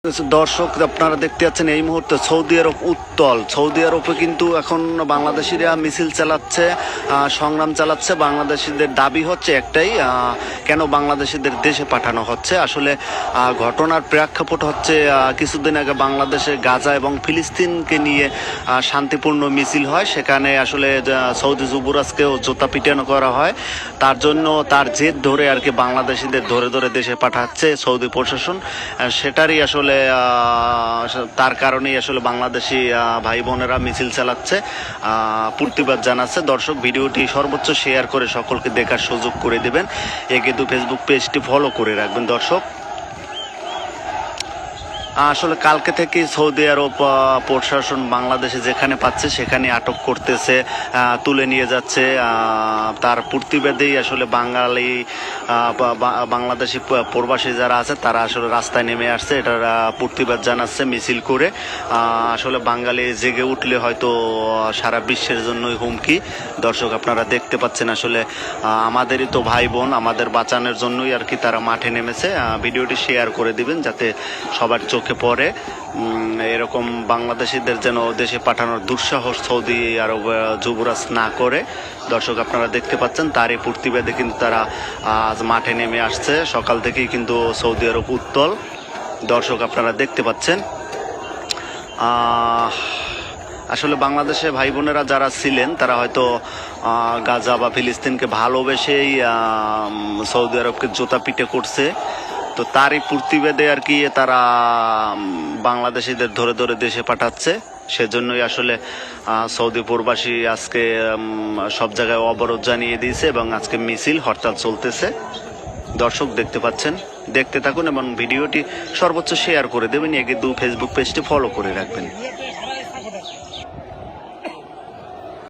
দর্শক আপনারা দেখতে পাচ্ছেন এই মুহূর্তে সৌদি আরব উত্তল। সৌদি আরবে কিন্তু এখন বাংলাদেশিরা মিছিল চালাচ্ছে, সংগ্রাম চালাচ্ছে। বাংলাদেশিদের দাবি হচ্ছে একটাই, কেন বাংলাদেশিদের দেশে পাঠানো হচ্ছে। আসলে ঘটনার প্রেক্ষাপট হচ্ছে কিছুদিন আগে বাংলাদেশে গাজা এবং ফিলিস্তিনকে নিয়ে শান্তিপূর্ণ মিছিল হয়, সেখানে আসলে সৌদি যুবরাজকেও জুতা পিটানো করা হয়। তার জন্য তার জেদ ধরে আর কি বাংলাদেশিদের ধরে ধরে দেশে পাঠাচ্ছে সৌদি প্রশাসন। সেটারই আসলে তার কারণেই আসলে বাংলাদেশি ভাই বোনেরা মিছিল চালাচ্ছে, প্রতিবাদ জানাচ্ছে। দর্শক ভিডিওটি সর্বোচ্চ শেয়ার করে সকলকে দেখার সুযোগ করে দেবেন। কিন্তু ফেসবুক পেজটি ফলো করে রাখবেন। দর্শক আসলে কালকে থেকে সৌদি আরব প্রশাসন বাংলাদেশে যেখানে পাচ্ছে সেখানে আটক করতেছে, তুলে নিয়ে যাচ্ছে। তার প্রতিবাদেই আসলে বাংলাদেশি প্রবাসী যারা আছে তারা আসলে রাস্তায় নেমে আসছে, এটার প্রতিবাদ জানাচ্ছে মিছিল করে। আসলে বাঙালি জেগে উঠলে হয়তো সারা বিশ্বের জন্যই হুমকি। দর্শক আপনারা দেখতে পাচ্ছেন আসলে আমাদেরই তো ভাই বোন, আমাদের বাঁচানোর জন্যই আর কি তারা মাঠে নেমেছে। ভিডিওটি শেয়ার করে দিবেন যাতে সবার চোখে পড়ে। এরকম বাংলাদেশিদের যেন দেশে পাঠানোর দুঃসাহস সৌদি আরব যুবরাজ না করে। দর্শক আপনারা দেখতে পাচ্ছেন তারই প্রতিবাদে কিন্তু তারা আজ মাঠে নেমে আসছে। সকাল থেকেই কিন্তু সৌদি আরব উত্তল। দর্শক আপনারা দেখতে পাচ্ছেন আসলে বাংলাদেশে ভাই বোনেরা যারা ছিলেন তারা হয়তো গাজা বা ফিলিস্তিনকে ভালোবেসেই সৌদি আরবকে জুতা পিটে করছে। তো তারই প্রতিবাদে আর কি তারা বাংলাদেশিদের ধরে ধরে দেশে পাঠাচ্ছে। সেজন্যই আসলে সৌদি প্রবাসী আজকে সব জায়গায় অবরোধ জানিয়ে দিয়েছে এবং আজকে মিছিল হরতাল চলতেছে। দর্শক দেখতে পাচ্ছেন, দেখতে থাকুন এবং ভিডিওটি সর্বোচ্চ শেয়ার করে দেবেন। কিন্তু ফেসবুক পেজটি ফলো করে রাখবেন।